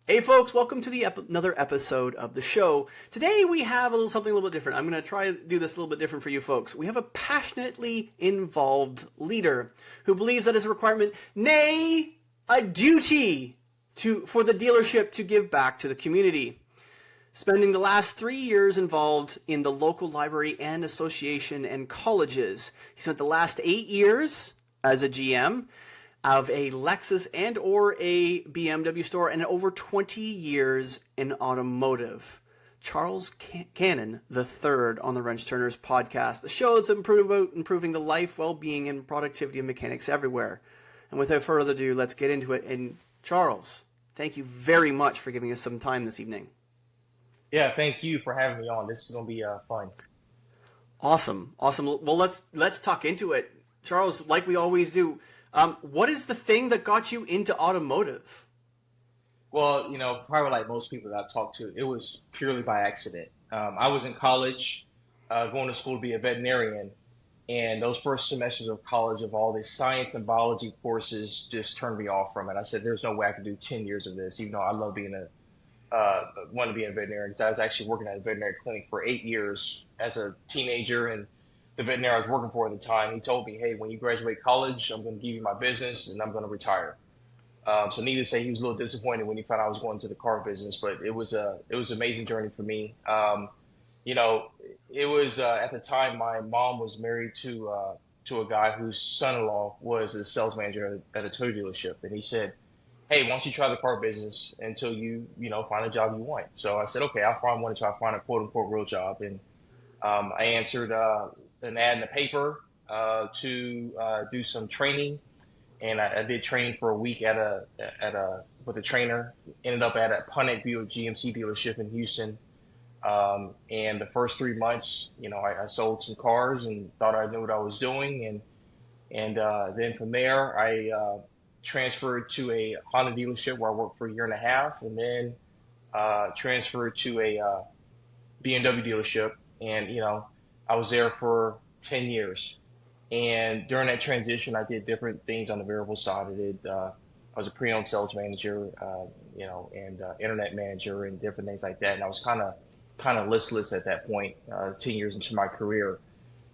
Hey folks, welcome to another episode of the show. Today we have something a little bit different. I'm going to try to do this a little bit different for you folks. We have a passionately involved leader who believes that is a requirement, nay, a duty for the dealership to give back to the community. Spending the last 3 years involved in the local library and association and colleges. He spent the last 8 years as a GM of a Lexus and or a BMW store, and over 20 years in automotive. Charles Cannon III on the Wrench Turners podcast, the show that's about improving the life, well-being, and productivity of mechanics everywhere. And without further ado, let's get into it. And Charles, thank you very much for giving us some time this evening. Yeah, thank you for having me on. This is going to be fun. Awesome. Well, let's talk into it. Charles, like we always do, what is the thing that got you into automotive? Well, probably like most people that I've talked to, it was purely by accident. I was in college, going to school to be a veterinarian, and those first semesters of college of all these science and biology courses just turned me off from it. I said, "There's no way I could do 10 years of this," even though I love wanted to be a veterinarian because I was actually working at a veterinary clinic for 8 years as a teenager, and the veterinarian I was working for at the time, he told me, "Hey, when you graduate college, I'm going to give you my business and I'm going to retire." So needless to say, he was a little disappointed when he found out I was going to the car business, but it was an amazing journey for me. It was at the time my mom was married to a guy whose son-in-law was a sales manager at a Toyota dealership, and he said, "Hey, why don't you try the car business until you find a job you want?" So I said, "Okay, want to try to find a quote unquote real job," and I answered an ad in the paper to do some training, and I did training for a week with a trainer. Ended up at a Pontiac Buick GMC dealership in Houston, and the first 3 months, I sold some cars and thought I knew what I was doing, and then from there I transferred to a Honda dealership where I worked for a year and a half, and then transferred to a BMW dealership, and I was there for 10 years. And during that transition, I did different things on the variable side. I was a pre-owned sales manager, and internet manager and different things like that. And I was kind of listless at that point, 10 years into my career.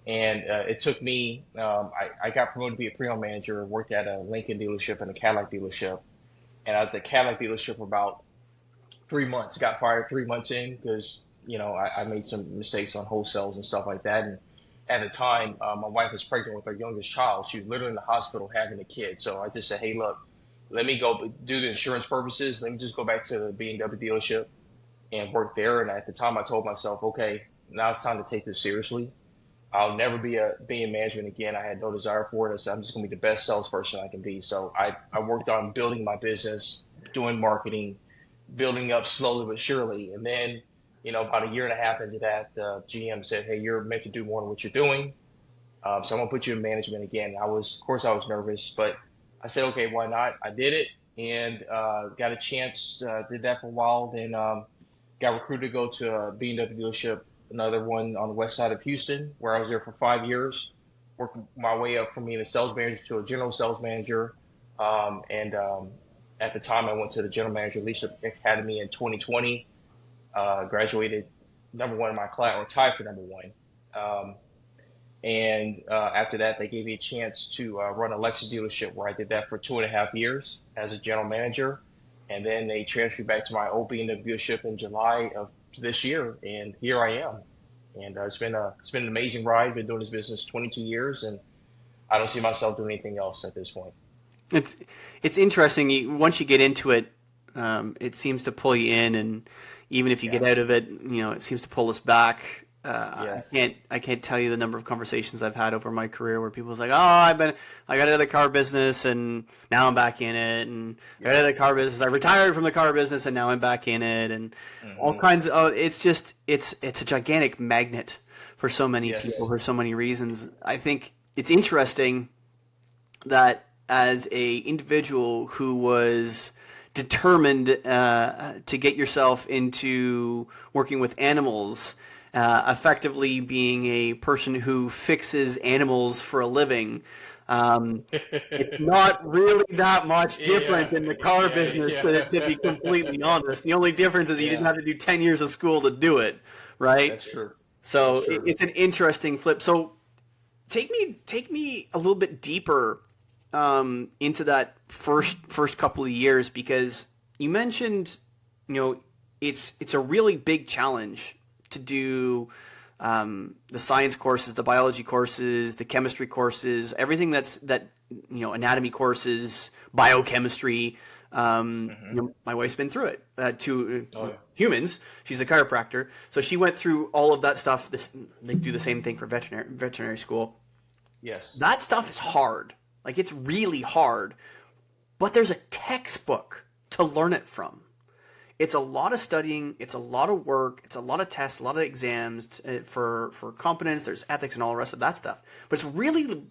And it took me, I got promoted to be a pre-owned manager, worked at a Lincoln dealership and a Cadillac dealership. And at the Cadillac dealership for about 3 months, got fired 3 months in because I made some mistakes on wholesales and stuff like that. And at the time, my wife was pregnant with our youngest child. She was literally in the hospital having a kid. So I just said, "Hey, look, let me go do the insurance purposes. Let me just go back to the BMW dealership and work there." And at the time, I told myself, "Okay, now it's time to take this seriously. I'll never be in management again." I had no desire for it. I said, "I'm just going to be the best salesperson I can be." So I worked on building my business, doing marketing, building up slowly but surely. And then about a year and a half into that, the GM said, "Hey, you're meant to do more than what you're doing. So I'm going to put you in management again." Of course I was nervous, but I said, "Okay, why not?" I did it and got a chance, did that for a while. Then got recruited to go to a BMW dealership, another one on the west side of Houston, where I was there for 5 years, worked my way up from being a sales manager to a general sales manager. And at the time, I went to the general manager leadership academy in 2020. Graduated number one in my class, or tied for number one. And after that, they gave me a chance to run a Lexus dealership where I did that for 2.5 years as a general manager. And then they transferred back to my old BMW dealership in July of this year. And here I am. And it's been an amazing ride. Been doing this business 22 years, and I don't see myself doing anything else at this point. It's interesting. Once you get into it, it seems to pull you in, and even if you get out of it, it seems to pull us back. Yes. I can't tell you the number of conversations I've had over my career where people's like, "Oh, I got out of the car business and now I'm back in it, and I got out of the car business, I retired from the car business and now I'm back in it," and all kinds of. Oh, it's a gigantic magnet for so many people for so many reasons. I think it's interesting that as a individual who was determined to get yourself into working with animals, effectively being a person who fixes animals for a living, It's not really that much different Yeah, in the car yeah, business, yeah, to be completely honest. The only difference is you didn't yeah. have to do 10 years of school to do it, right? That's true. That's So true. it's an interesting flip. So take me a little bit deeper into that first couple of years, because you mentioned, it's a really big challenge to do the science courses, the biology courses, the chemistry courses, everything anatomy courses, biochemistry. Hmm. My wife's been through it to Oh yeah. humans. She's a chiropractor, so she went through all of that stuff. They do the same thing for veterinary school. Yes. That stuff is hard. Like, it's really hard, but there's a textbook to learn it from. It's a lot of studying, it's a lot of work, it's a lot of tests, a lot of exams for competence. There's ethics and all the rest of that stuff. But it's really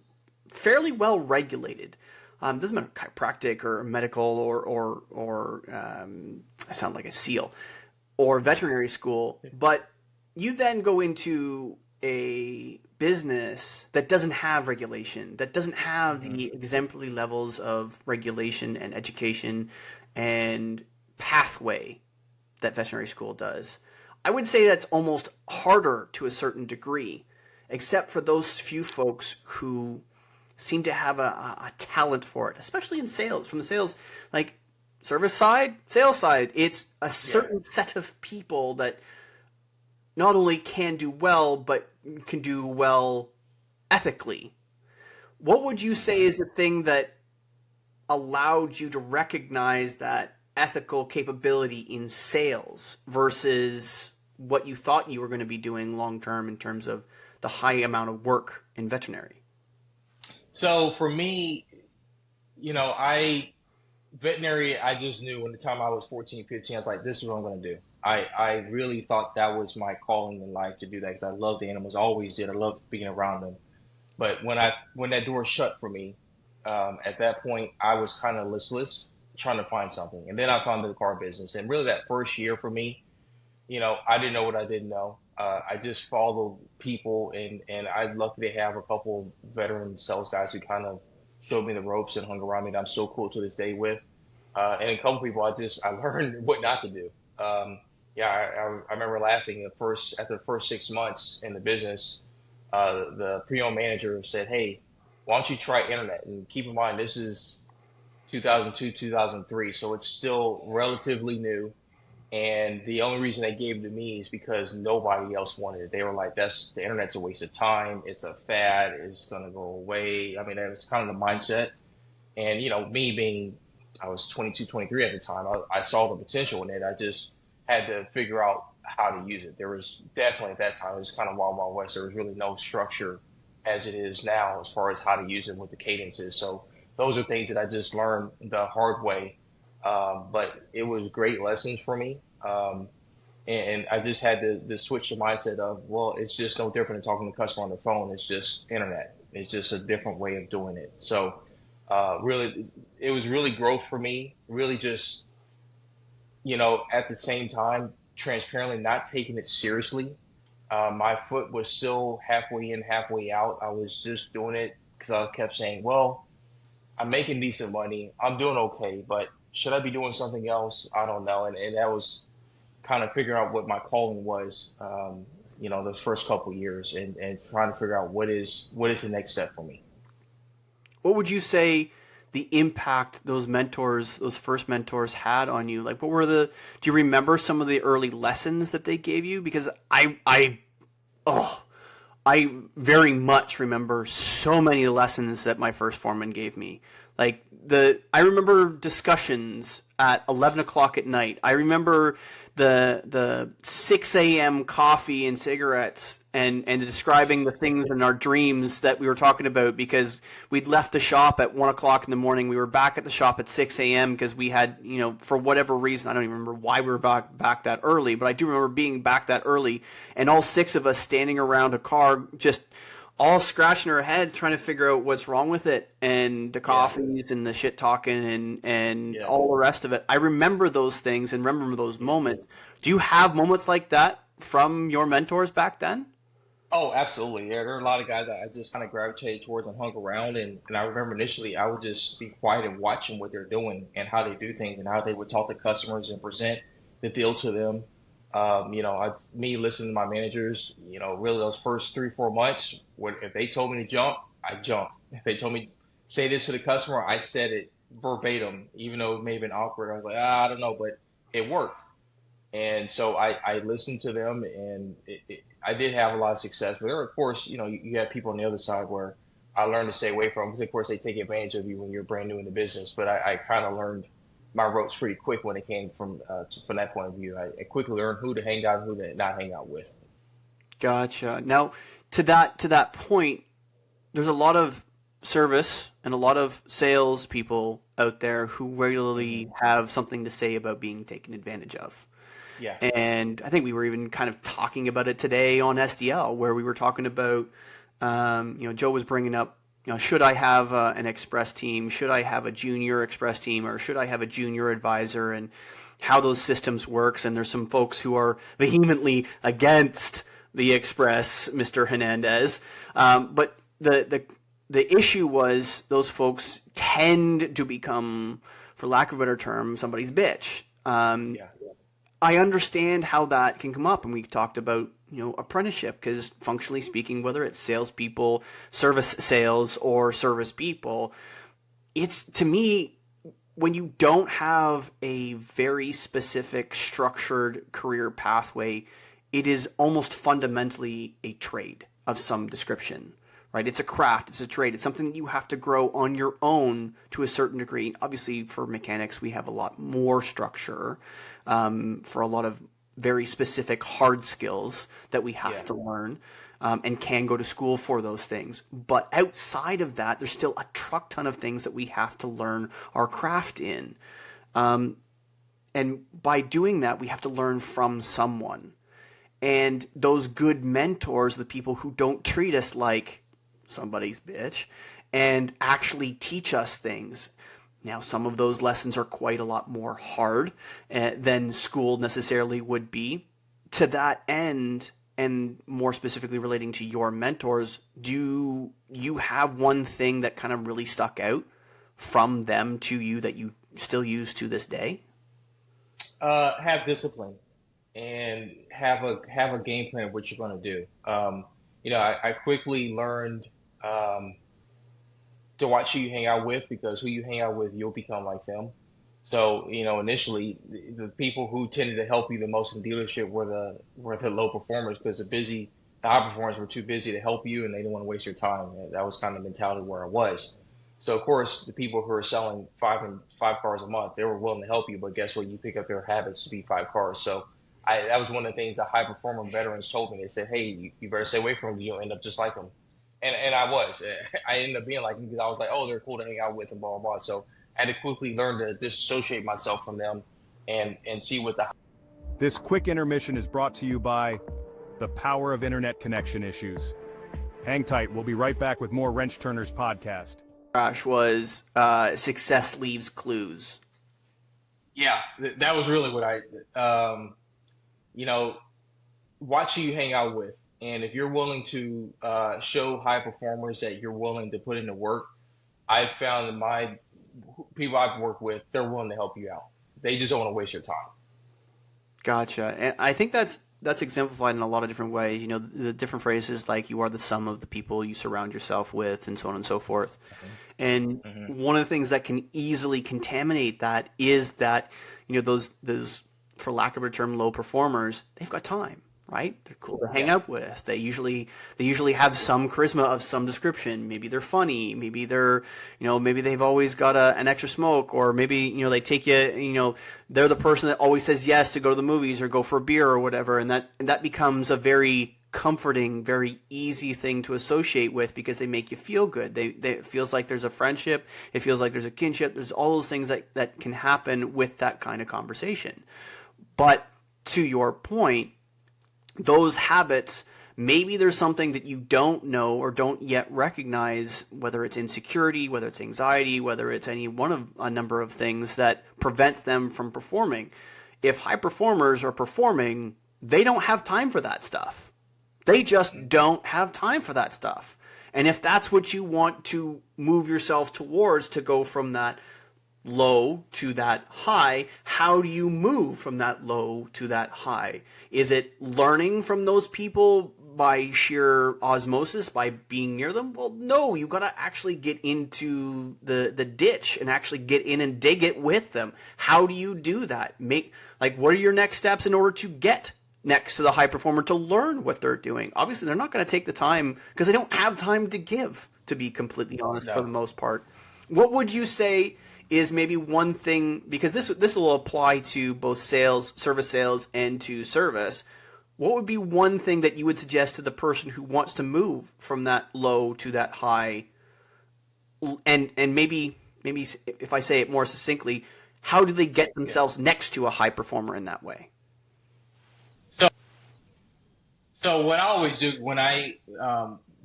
fairly well regulated. It doesn't matter chiropractic or medical or I sound like a seal, or veterinary school. But you then go into a business that doesn't have regulation, that doesn't have Hmm. the exemplary levels of regulation and education and pathway that veterinary school does. I would say that's almost harder to a certain degree, except for those few folks who seem to have a talent for it, especially in sales. From the sales, like service side, sales side, it's a Yeah. certain set of people that not only can do well, but can do well ethically. What would you say Hmm. is the thing that allowed you to recognize that ethical capability in sales versus what you thought you were going to be doing long term in terms of the high amount of work in veterinary? So for me, I veterinary, I just knew when the time I was 14, 15, I was like, this is what I'm going to do. I really thought that was my calling in life to do that because I loved the animals, always did. I loved being around them. But when that door shut for me, at that point, I was kind of listless, trying to find something. And then I found the car business. And really, that first year for me, I didn't know what I didn't know. I just followed people, and I'm lucky to have a couple veteran sales guys who kind of showed me the ropes and hung around me that I'm still cool to this day with. And a couple people I learned what not to do. Yeah, I remember laughing after the first 6 months in the business. The pre-owned manager said, "Hey, why don't you try internet?" And keep in mind, this is 2002, 2003, so it's still relatively new. And the only reason they gave it to me is because nobody else wanted it. They were like, "That's the internet's a waste of time. It's a fad. It's gonna go away." I mean, that was kind of the mindset. And me being, I was 22, 23 at the time. I saw the potential in it. I just had to figure out how to use it. There was definitely at that time, it was kind of wild, wild west. There was really no structure as it is now as far as how to use it, what the cadence is. So those are things that I just learned the hard way. But it was great lessons for me. And I just had to switch the mindset of, well, it's just no different than talking to a customer on the phone. It's just internet. It's just a different way of doing it. So really, it was really growth for me. Really just, at the same time, transparently not taking it seriously. My foot was still halfway in, halfway out. I was just doing it because I kept saying, well, I'm making decent money. I'm doing okay, but should I be doing something else? I don't know. And that was kind of figuring out what my calling was, those first couple of years, and trying to figure out what is the next step for me. What would you say the impact those mentors, those first mentors, had on you? Like, do you remember some of the early lessons that they gave you? Because oh, I very much remember so many lessons that my first foreman gave me. Like, I remember discussions at 11 o'clock at night. I remember the 6 a.m. coffee and cigarettes, and describing the things in our dreams that we were talking about, because we'd left the shop at 1 o'clock in the morning. We were back at the shop at 6 a.m. because we had, for whatever reason, I don't even remember why we were back that early, but I do remember being back that early, and all six of us standing around a car, just all scratching our heads trying to figure out what's wrong with it, and the Yeah. coffees and the shit talking and all the Yes. rest of it. I remember those things and remember those moments. Yes. Do you have moments like that from your mentors back then? Oh, absolutely. There are a lot of guys I just kind of gravitated towards and hung around. And I remember initially I would just be quiet and watching what they're doing and how they do things and how they would talk to customers and present the deal to them. Me listening to my managers, really those first 3, 4 months, if they told me to jump, I jumped. If they told me say this to the customer, I said it verbatim, even though it may have been awkward. I was like, I don't know, but it worked. And so I listened to them, and I did have a lot of success. But there, of course, you have people on the other side where I learned to stay away from because, of course, they take advantage of you when you're brand new in the business. But I kind of learned my ropes pretty quick when it came from that point of view. I quickly learned who to hang out and who to not hang out with. Gotcha. Now, to that point, there's a lot of service and a lot of sales people out there who Hmm. regularly have something to say about being taken advantage of. Yeah. And I think we were even kind of talking about it today on SDL, where we were talking about, Joe was bringing up, should I have an express team? Should I have a junior express team? Or should I have a junior advisor? And how those systems works. And there's some folks who are vehemently against the express, Mr. Hernandez. But the issue was those folks tend to become, for lack of a better term, somebody's bitch. Yeah. I understand how that can come up, and we talked about apprenticeship because functionally speaking, whether it's salespeople, service sales, or service people, it's to me when you don't have a very specific structured career pathway, it is almost fundamentally a trade of some description, right? It's a craft, it's a trade, it's something that you have to grow on your own to a certain degree. Obviously, for mechanics, we have a lot more structure for a lot of very specific hard skills that we have Yeah. to learn. And can go to school for those things. But outside of that, there's still a truck ton of things that we have to learn our craft in. Um, and by doing that, we have to learn from someone. And those good mentors, the people who don't treat us like somebody's bitch and actually teach us things. Now, some of those lessons are quite a lot more hard than school necessarily would be. To that end, and more specifically relating to your mentors, do you have one thing that kind of really stuck out from them to you that you still use to this day? Have discipline and have a game plan of what you're going to do. I quickly learned um, to watch who you hang out with because who you hang out with, you'll become like them. So, initially, the people who tended to help you the most in dealership were the low performers because the high performers were too busy to help you and they didn't want to waste your time. And that was kind of the mentality where I was. So, of course, the people who are selling five cars a month, they were willing to help you, but guess what? You pick up their habits to be 5 cars. So, that was one of the things that high performer veterans told me. They said, "Hey, you better stay away from them. You'll end up just like them." And I was. I ended up being like them because I was like, "Oh, they're cool to hang out with," and blah blah blah. So I had to quickly learn to disassociate myself from them and see what the This quick intermission is brought to you by the power of internet connection issues. Hang tight, we'll be right back with more Wrench Turners podcast. Josh, was success leaves clues. yeah, that was really what you know, watch who you hang out with. And if you're willing to show high performers that you're willing to put into work, I've found that my people I've worked with, they're willing to help you out. They just don't want to waste your time. Gotcha. And I think that's exemplified in a lot of different ways. The different phrases like "you are the sum of the people you surround yourself with," and so on and so forth. And Hmm. one of the things that can easily contaminate that is that those for lack of a term low performers, they've got time, right? They're cool to hang Yeah, out with. They usually have some charisma of some description. Maybe they're funny. Maybe maybe they've always got an extra smoke, or maybe they take you. They're the person that always says yes to go to the movies or go for a beer or whatever, and that becomes a very comforting, very easy thing to associate with because they make you feel good. It feels like there's a friendship. It feels like there's a kinship. There's all those things that can happen with that kind of conversation. But to your point, those habits, maybe there's something that you don't know or don't yet recognize, whether it's insecurity, whether it's anxiety, whether it's any one of a number of things that prevents them from performing. If high performers are performing, they don't have time for that stuff. They just don't have time for that stuff. And if that's what you want to move yourself towards, to go from that low to that high, how do you move from that low to that high? Is it learning from those people by sheer osmosis, by being near them? Well, no, you got to actually get into the ditch and actually get in and dig it with them. How do you do that? What are your next steps in order to get next to the high performer, to learn what they're doing? Obviously, they're not going to take the time because they don't have time to give, to be completely honest, for the most part. What would you say is maybe one thing, because this will apply to both sales, service sales, and to service. What would be one thing that you would suggest to the person who wants to move from that low to that high? And maybe if I say it more succinctly, how do they get themselves next to a high performer in that way? So what I always do when I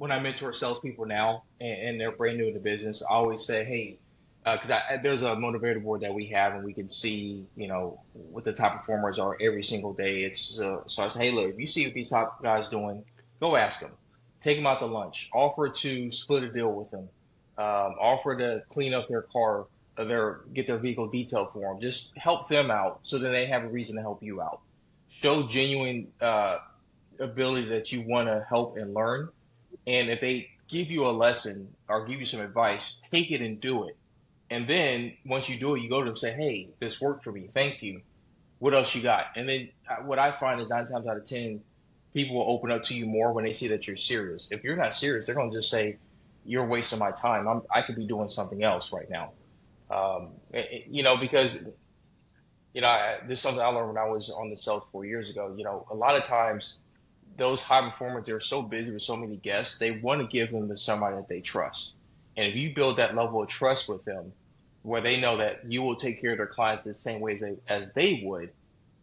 mentor salespeople now and they're brand new in the business, I always say, hey, because there's a motivator board that we have, and we can see, what the top performers are every single day. So I say, hey, look, if you see what these top guys doing, go ask them, take them out to lunch, offer to split a deal with them, offer to clean up their car, get their vehicle detailed for them. Just help them out so that they have a reason to help you out. Show genuine ability that you want to help and learn. And if they give you a lesson or give you some advice, take it and do it. And then once you do it, you go to them and say, hey, this worked for me. Thank you. What else you got? And then what I find is 9 times out of 10, people will open up to you more when they see that you're serious. If you're not serious, they're going to just say, you're wasting my time. I could be doing something else right now. Because this is something I learned when I was on the sales 4 years ago. A lot of times those high performers, they're so busy with so many guests, they want to give them to somebody that they trust. And if you build that level of trust with them, where they know that you will take care of their clients the same way as they would,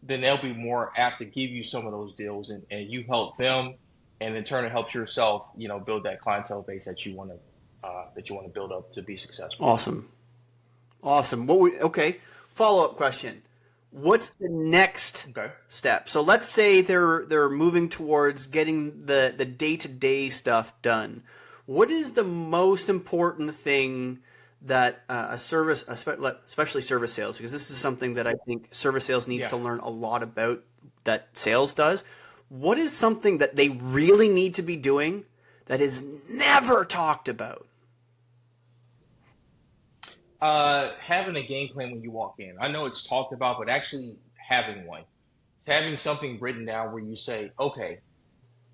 then they'll be more apt to give you some of those deals, and you help them, and in turn it helps yourself, build that clientele base that you want to build up to be successful. Awesome. Okay. Follow-up question. What's the next step? So let's say they're moving towards getting the day-to-day stuff done. What is the most important thing that a service, especially service sales, because this is something that I think service sales needs to learn a lot about that sales does. What is something that they really need to be doing that is never talked about? Having a game plan when you walk in. I know it's talked about, but actually having one. Having something written down where you say, okay,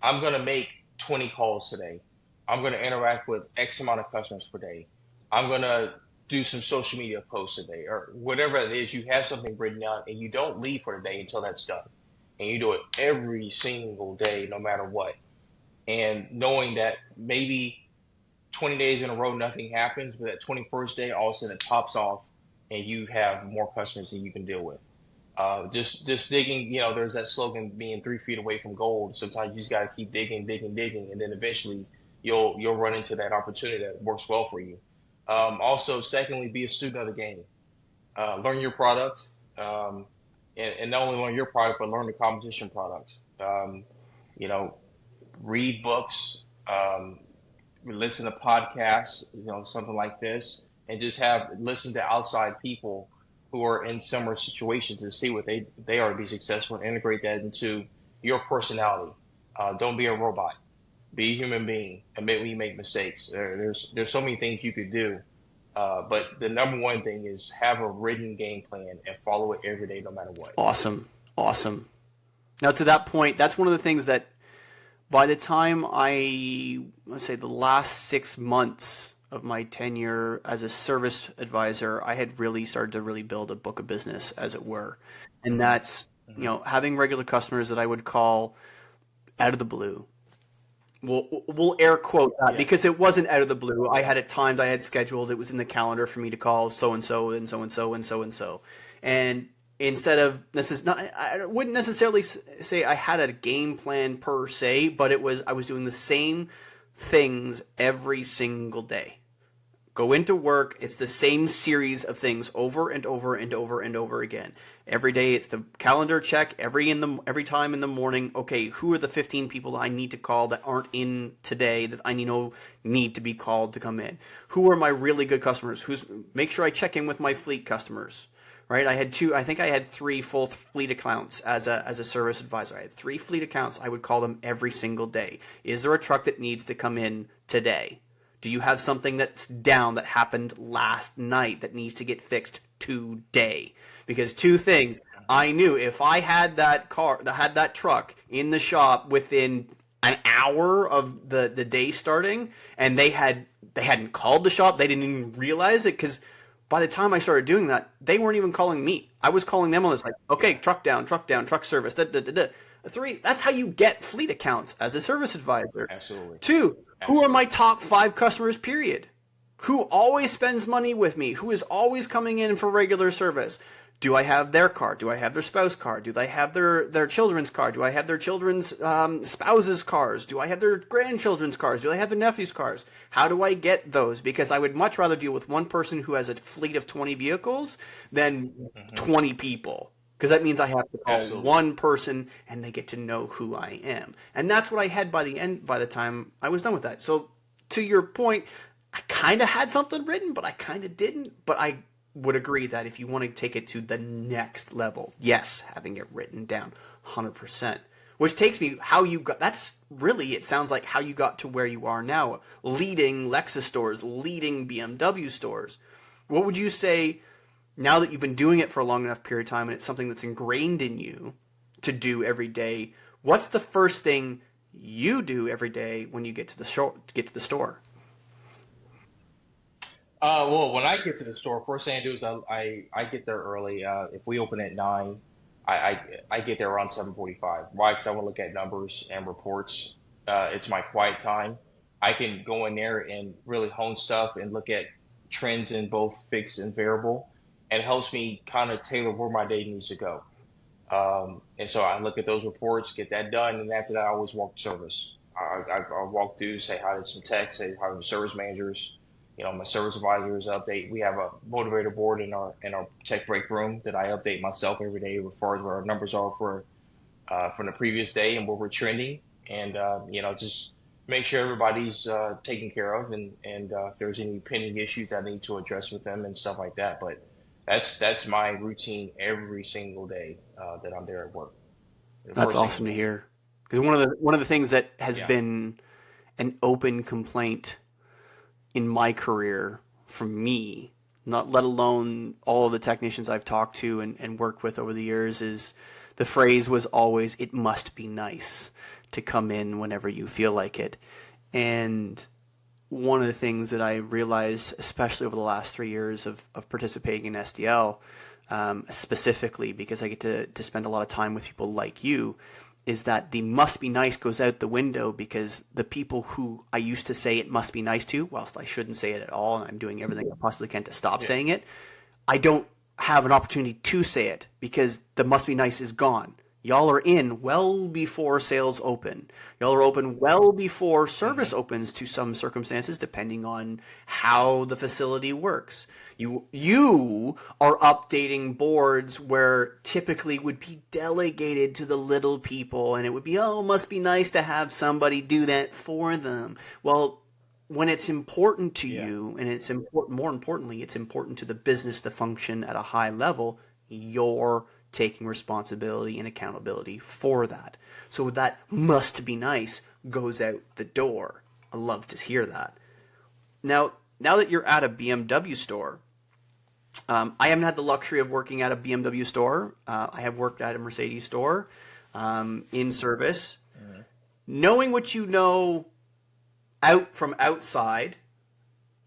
I'm going to make 20 calls today. I'm going to interact with X amount of customers per day. I'm going to do some social media posts a day, or whatever it is. You have something written down, and you don't leave for the day until that's done. And you do it every single day, no matter what. And knowing that maybe 20 days in a row, nothing happens, but that 21st day, all of a sudden it pops off and you have more customers than you can deal with. Just digging, there's that slogan, being 3 feet away from gold. Sometimes you just got to keep digging, and then eventually you'll run into that opportunity that works well for you. Also, secondly, be a student of the game. Learn your product, and not only learn your product, but learn the competition product. Read books, listen to podcasts, something like this, and just listen to outside people who are in similar situations to see what they are to be successful, and integrate that into your personality. Don't be a robot. Be a human being. Admit when you make mistakes. There's so many things you could do, but the number one thing is have a written game plan and follow it every day, no matter what. Awesome. Now, to that point, that's one of the things that by the time let's say the last 6 months of my tenure as a service advisor, I had really started to really build a book of business, as it were. And that's, having regular customers that I would call out of the blue. We'll air quote that because it wasn't out of the blue. I had it timed, I had scheduled, it was in the calendar for me to call so-and-so and so-and-so and so-and-so. And instead of, I wouldn't necessarily say I had a game plan per se, but I was doing the same things every single day. Go into work. It's the same series of things over and over and over and over again. Every day it's the calendar check. Every time in the morning. Okay, who are the 15 people I need to call that aren't in today that I need to be called to come in? Who are my really good customers? Make sure I check in with my fleet customers. Right, I think I had 3 full fleet accounts as a service advisor. I had 3 fleet accounts. I would call them every single day. Is there a truck that needs to come in today? Do you have something that's down that happened last night that needs to get fixed today? Because 2 things, I knew if I had that truck in the shop within an hour of the day starting, and they hadn't called the shop, they didn't even realize it, because by the time I started doing that, they weren't even calling me. I was calling them on this, like, okay, truck down, truck service, 3, that's how you get fleet accounts as a service advisor. Absolutely. 2, who are my top 5 customers, period? Who always spends money with me? Who is always coming in for regular service? Do I have their car? Do I have their spouse car? Do they have their children's car? Do I have their children's spouses' cars? Do I have their grandchildren's cars? Do I have their nephews' cars? How do I get those? Because I would much rather deal with one person who has a fleet of 20 vehicles than 20 people. Because that means I have to call one person and they get to know who I am. And that's what I had by the time I was done with that. So to your point, I kind of had something written, but I kind of didn't. But I would agree that if you want to take it to the next level, yes, having it written down 100%. Which takes me how you got, that's really, it sounds like how you got to where you are now, leading Lexus stores, leading BMW stores. What would you say, now that you've been doing it for a long enough period of time and it's something that's ingrained in you to do every day, what's the first thing you do every day when you get to the store? Well, when I get to the store, first thing I do is I get there early. If we open at 9, I get there around 7:45. Why? Because I want to look at numbers and reports. It's my quiet time. I can go in there and really hone stuff and look at trends in both fixed and variable, and it helps me kind of tailor where my day needs to go. And so I look at those reports, get that done, and after that, I always walk service. I walk through, say hi to some techs, say hi to the service managers. My service advisors update. We have a motivator board in our tech break room that I update myself every day as far as where our numbers are for from the previous day and where we're trending, and just make sure everybody's taken care of, and if there's any pending issues I need to address with them and stuff like that. But that's my routine every single day that I'm there at work. That's awesome to hear, because one of the things that has been an open complaint in my career from me, not let alone all of the technicians I've talked to and worked with over the years, is the phrase was always, it must be nice to come in whenever you feel like it. And one of the things that I realized, especially over the last 3 years of participating in SDL, specifically because I get to spend a lot of time with people like you, is that the must be nice goes out the window, because the people who I used to say it must be nice to, whilst I shouldn't say it at all, and I'm doing everything I possibly can to stop saying it, I don't have an opportunity to say it because the must be nice is gone. Y'all are in well before sales open. Y'all are open well before service opens to some circumstances, depending on how the facility works. You are updating boards where typically would be delegated to the little people, and it would be, oh, must be nice to have somebody do that for them. Well, when it's important to you, and it's important, more importantly, it's important to the business to function at a high level, you're taking responsibility and accountability for that. So that must be nice goes out the door. I love to hear that. Now that you're at a BMW store, I haven't had the luxury of working at a BMW store. I have worked at a Mercedes store in service. Knowing what you know out from outside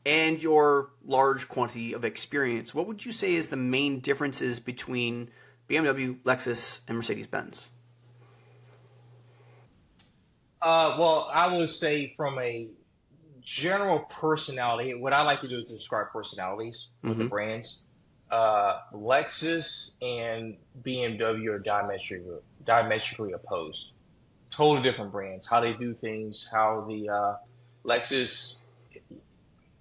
and your large quantity of experience, what would you say is the main differences between BMW, Lexus, and Mercedes-Benz? Well, I would say from a general personality, what I like to do is describe personalities with the brands. Lexus and BMW are diametrically opposed. Totally different brands. How they do things, how the Lexus,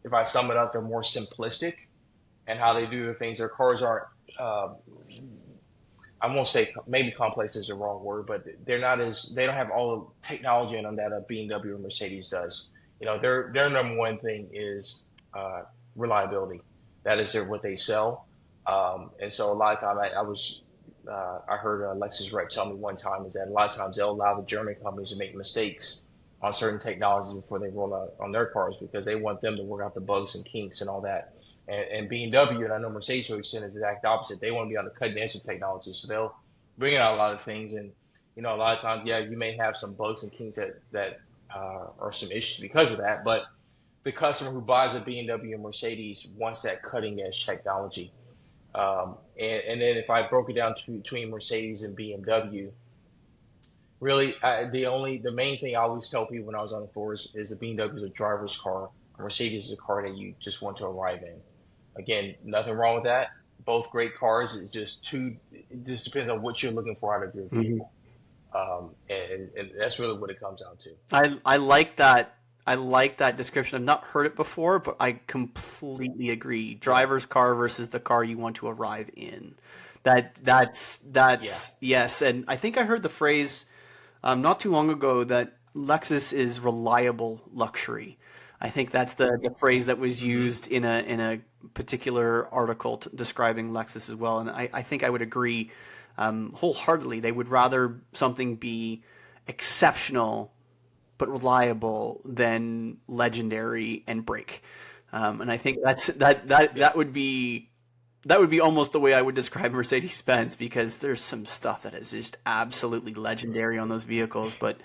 if I sum it up, they're more simplistic and how they do their things. Their cars aren't, uh, I won't say maybe complex is the wrong word, but they don't have all the technology in them that a BMW or Mercedes does. Their number one thing is uh, reliability. That is what they sell. And so a lot of time I heard a Lexus rep tell me one time is that a lot of times they'll allow the German companies to make mistakes on certain technologies before they roll out on their cars because they want them to work out the bugs and kinks and all that. And BMW, and I know Mercedes to an extent is the exact opposite. They want to be on the cutting edge of technology, so they'll bring out a lot of things. And a lot of times, yeah, you may have some bugs and kinks that are some issues because of that. But the customer who buys a BMW and Mercedes wants that cutting edge technology. And then if I broke it down between Mercedes and BMW, really, the main thing I always tell people when I was on the floor is the BMW is a driver's car. A Mercedes is a car that you just want to arrive in. Again, nothing wrong with that. Both great cars. It just depends on what you're looking for out of your vehicle. And that's really what it comes down to. I like that. I like that description. I've not heard it before, but I completely agree. Driver's car versus the car you want to arrive in. That's yes. And I think I heard the phrase not too long ago that Lexus is reliable luxury. I think that's the phrase that was used in a particular article describing Lexus as well. And I think I would agree wholeheartedly. They would rather something be exceptional but reliable than legendary and break. And I think that would be almost the way I would describe Mercedes-Benz, because there's some stuff that is just absolutely legendary on those vehicles. But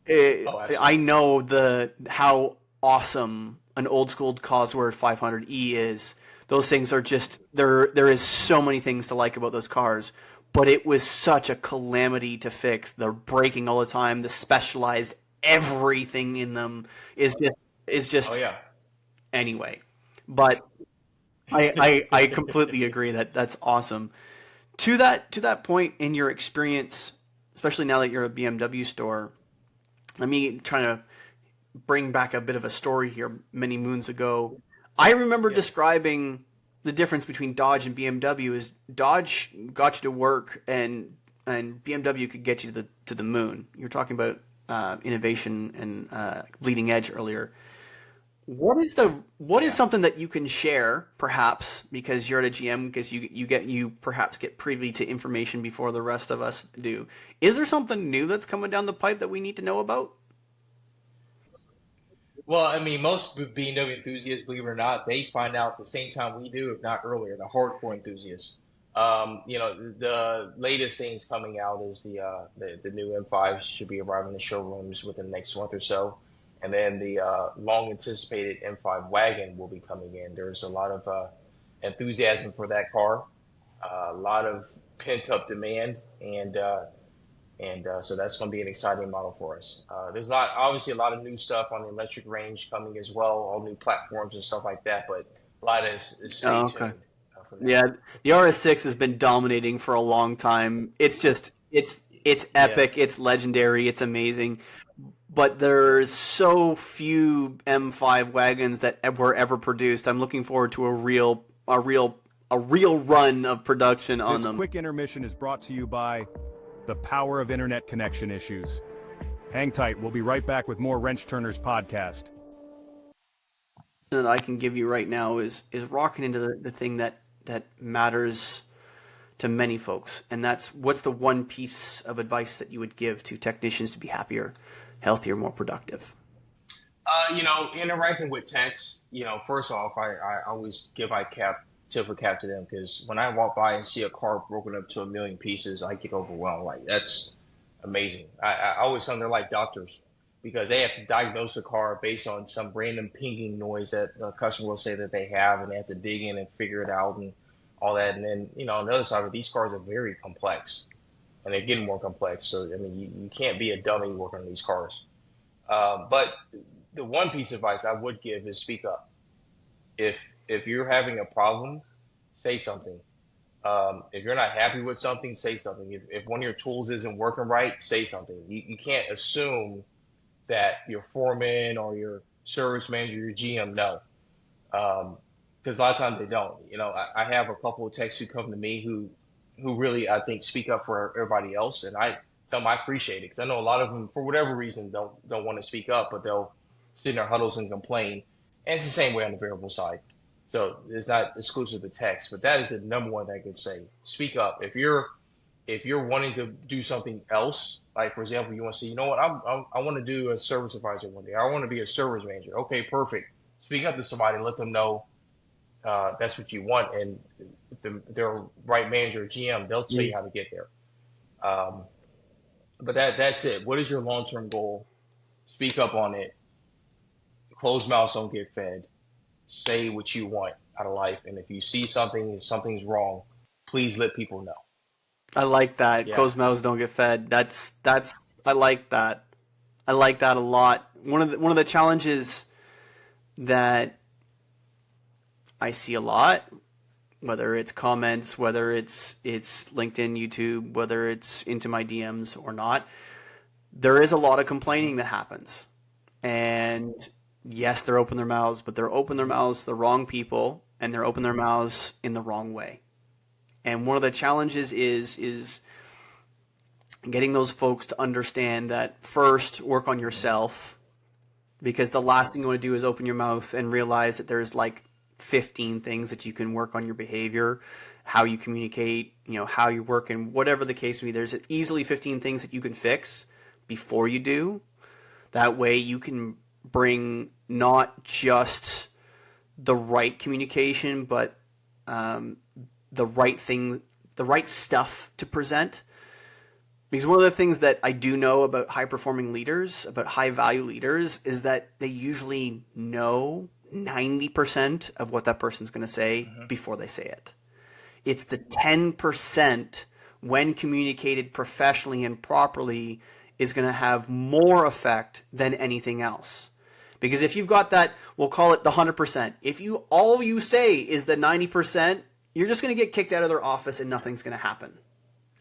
I know how awesome an old school Cosworth 500e is. Those things are just there is so many things to like about those cars, but it was such a calamity to fix. They're breaking all the time. The specialized everything in them is just Oh yeah. anyway. But I completely agree that's awesome. To that point in your experience, especially now that you're a BMW store, let me try to bring back a bit of a story here. Many moons ago, I remember describing the difference between Dodge and BMW is Dodge got you to work and BMW could get you to the moon. You're talking about innovation and bleeding edge earlier. What is something that you can share, perhaps, because you're at a GM, because you perhaps get privy to information before the rest of us do? Is there something new that's coming down the pipe that we need to know about? Well, I mean, most BMW enthusiasts, believe it or not, they find out at the same time we do, if not earlier, the hardcore enthusiasts. The latest things coming out is the new M5 should be arriving in the showrooms within the next month or so. And then the long anticipated M5 wagon will be coming in. There's a lot of enthusiasm for that car, a lot of pent up demand, and so that's going to be an exciting model for us. There's obviously a lot of new stuff on the electric range coming as well, all new platforms and stuff like that. But a lot is stay tuned for that. Yeah, the RS6 has been dominating for a long time. It's just it's epic, Yes. it's legendary, it's amazing. But there's so few M5 wagons that were ever produced. I'm looking forward to a real run of production on This them. quick intermission is brought to you by the power of internet connection issues. Hang tight, we'll be right back with more Wrench Turners podcast. That I can give you right now is rocking into the thing that matters to many folks, and that's what's the one piece of advice that you would give to technicians to be happier, healthier, more productive? Interacting with techs, first off, I always give tip of cap to them, because when I walk by and see a car broken up to a million pieces, I get overwhelmed. Like, that's amazing. I always tell them they're like doctors, because they have to diagnose a car based on some random pinging noise that a customer will say that they have, and they have to dig in and figure it out and all that. And then, on the other side of it, these cars are very complex, and they're getting more complex. So, I mean, you can't be a dummy working on these cars. But the one piece of advice I would give is speak up. If you're having a problem, say something. If you're not happy with something, say something. If one of your tools isn't working right, say something. You can't assume that your foreman or your service manager, your GM know. Because a lot of times they don't. I have a couple of techs who come to me who really, I think, speak up for everybody else, and I tell them I appreciate it, because I know a lot of them, for whatever reason, don't want to speak up, but they'll sit in their huddles and complain. And it's the same way on the variable side. So it's not exclusive to text, but that is the number one thing I can say. Speak up. If you're wanting to do something else, like for example, you want to say, you know what, I want to do a service advisor one day. I want to be a service manager. Okay, perfect. Speak up to somebody and let them know that's what you want, and if they're right manager or GM, they'll tell you how to get there. But that's it. What is your long-term goal? Speak up on it. Closed mouths don't get fed. Say what you want out of life, and if you see something's wrong, please let people know. I like that. Yeah. Closed mouths don't get fed. That's I like that. I like that a lot. One of the challenges that I see a lot, whether it's comments, whether it's LinkedIn, YouTube, whether it's into my DMs or not, there is a lot of complaining that happens. And yes, they're open their mouths, but they're open their mouths to the wrong people, and they're open their mouths in the wrong way. And one of the challenges is getting those folks to understand that first, work on yourself, because the last thing you want to do is open your mouth and realize that there's like 15 things that you can work on your behavior, how you communicate, how you work, and whatever the case may be. There's easily 15 things that you can fix before you do. That way you can bring not just the right communication, but the right thing, the right stuff to present. Because one of the things that I do know about high-performing leaders, about high-value leaders, is that they usually know 90% of what that person's going to say before they say it. It's the 10% when communicated professionally and properly is going to have more effect than anything else. Because if you've got that, we'll call it the 100%. If all you say is the 90%, you're just going to get kicked out of their office and nothing's going to happen.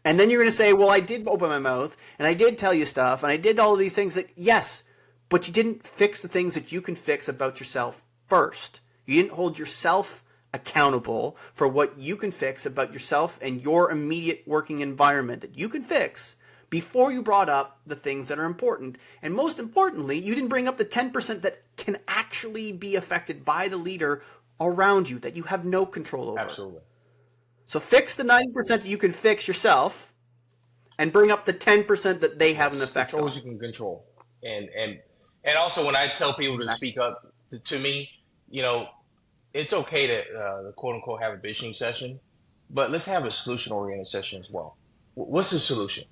And then you're going to say, well, I did open my mouth and I did tell you stuff and I did all of these things that, yes, but you didn't fix the things that you can fix about yourself first. You didn't hold yourself accountable for what you can fix about yourself and your immediate working environment that you can fix before you brought up the things that are important. And most importantly, you didn't bring up the 10% that can actually be affected by the leader around you that you have no control over. Absolutely. So fix the 90% that you can fix yourself and bring up the 10% that they have an effect control on. What you can control. And also when I tell people to speak up to me, it's okay to quote unquote have a bitching session, but let's have a solution oriented session as well. What's the solution?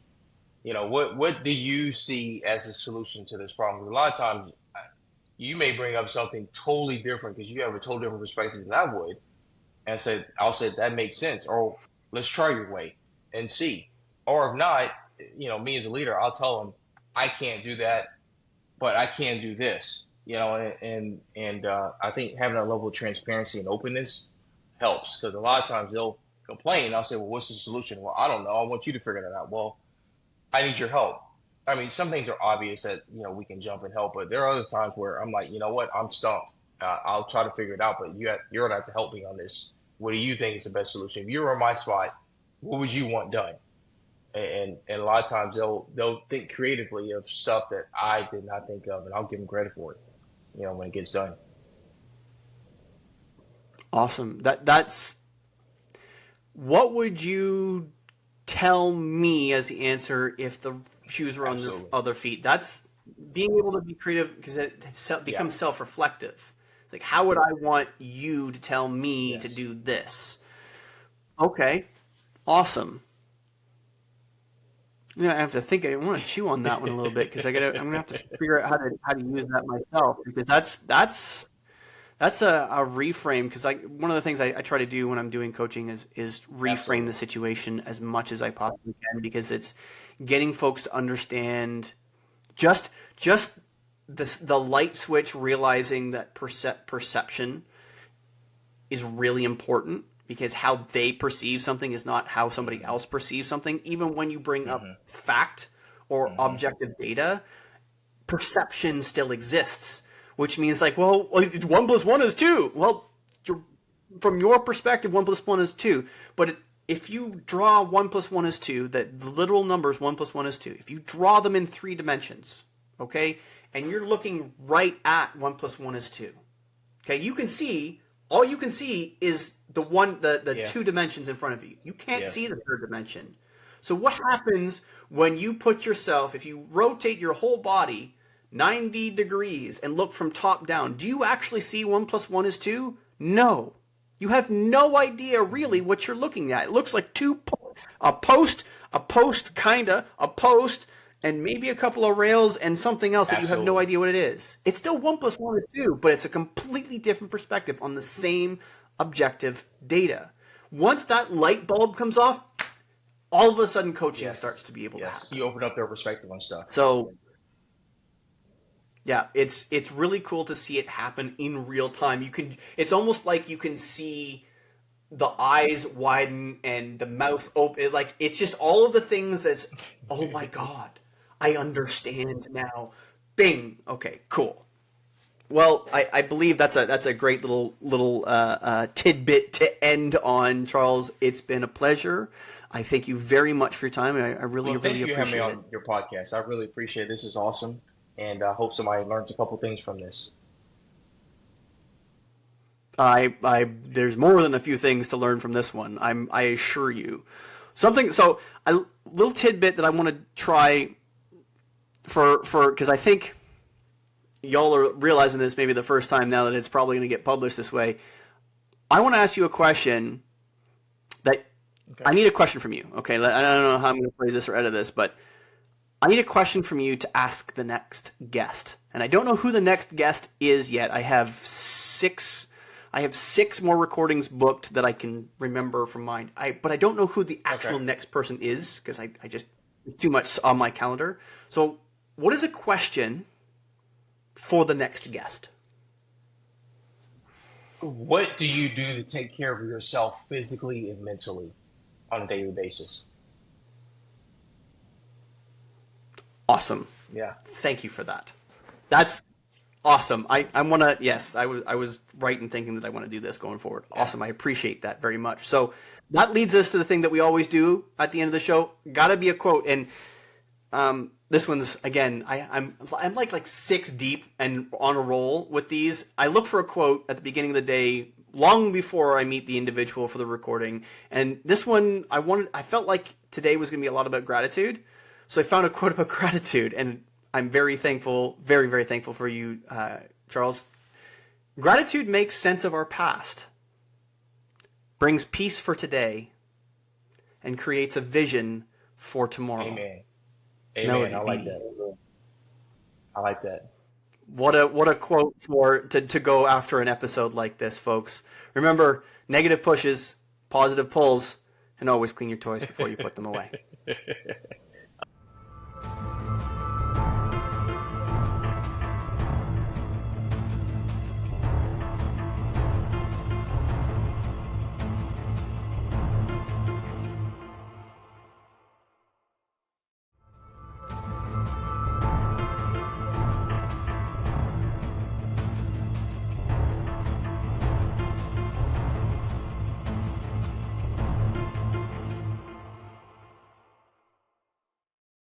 What do you see as a solution to this problem? Because a lot of times you may bring up something totally different because you have a totally different perspective than I would. And I'll say that makes sense, or let's try your way and see. Or if not, me as a leader, I'll tell them I can't do that, but I can do this. And I think having that level of transparency and openness helps, because a lot of times they'll complain. I'll say, well, what's the solution? Well, I don't know. I want you to figure that out. Well, I need your help. I mean, some things are obvious that, we can jump and help, but there are other times where I'm like, you know what, I'm stumped. I'll try to figure it out, but you're going to have to help me on this. What do you think is the best solution? If you were in my spot, what would you want done? And a lot of times they'll think creatively of stuff that I did not think of, and I'll give them credit for it, when it gets done. Awesome. That's what would you tell me as the answer if the shoes were on the other feet? That's being able to be creative, because it becomes self-reflective. Like, how would I want you to tell me to do this? Okay, awesome. I have to think. I want to chew on that one a little bit, because I'm gonna have to figure out how to use that myself, because that's a reframe. Because one of the things I try to do when I'm doing coaching is reframe the situation as much as I possibly can, because it's getting folks to understand just the light switch, realizing that perception is really important, because how they perceive something is not how somebody else perceives something. Even when you bring up fact or objective data, perception still exists. which means like, well, 1 plus 1 is 2. Well, from your perspective, 1 plus 1 is 2. But if you draw 1 plus 1 is 2, that the literal numbers 1 plus 1 is 2, if you draw them in 3 dimensions, okay, and you're looking right at 1 plus 1 is 2, okay, you can see, all you can see is the 2 dimensions in front of you. You can't see the third dimension. So what happens when you put yourself, if you rotate your whole body 90 degrees and look from top down, do you actually see 1 plus 1 is 2? No. You have no idea really what you're looking at. It looks like a post, and maybe a couple of rails and something else that you have no idea what it is. It's still 1 plus 1 is 2, but it's a completely different perspective on the same objective data. Once that light bulb comes off, all of a sudden coaching starts to be able to happen. You open up their perspective on stuff. So yeah, it's really cool to see it happen in real time. It's almost like you can see the eyes widen and the mouth open. Like, it's just all of the things that's, oh my God, I understand now. Bing. Okay, cool. Well, I believe that's a great little tidbit to end on, Charles. It's been a pleasure. I thank you very much for your time. I really appreciate it. Thank you for having me on your podcast. I really appreciate it. This is awesome. And I hope somebody learns a couple things from this. There's more than a few things to learn from this one. I assure you. A little tidbit that I want to try because I think y'all are realizing this maybe the first time now that it's probably going to get published this way. I want to ask you a question that I need a question from you. Okay, I don't know how I'm going to phrase this or edit this, but I need a question from you to ask the next guest. And I don't know who the next guest is yet. I have six more recordings booked that I can remember from mine. But I don't know who the actual next person is because I just too much on my calendar. So what is a question for the next guest? What do you do to take care of yourself physically and mentally on a daily basis? Awesome. Yeah. Thank you for that. That's awesome. I was right in thinking that I want to do this going forward. Yeah. Awesome. I appreciate that very much. So that leads us to the thing that we always do at the end of the show. Gotta be a quote. And this one's, again, I'm like 6 deep and on a roll with these. I look for a quote at the beginning of the day long before I meet the individual for the recording. And this one, I felt like today was going to be a lot about gratitude. So I found a quote about gratitude, and I'm very thankful, very, very thankful for you, Charles. Gratitude makes sense of our past, brings peace for today, and creates a vision for tomorrow. Amen. Amen. I like that. I like that. What a quote to go after an episode like this, folks. Remember, negative pushes, positive pulls, and always clean your toys before you put them away.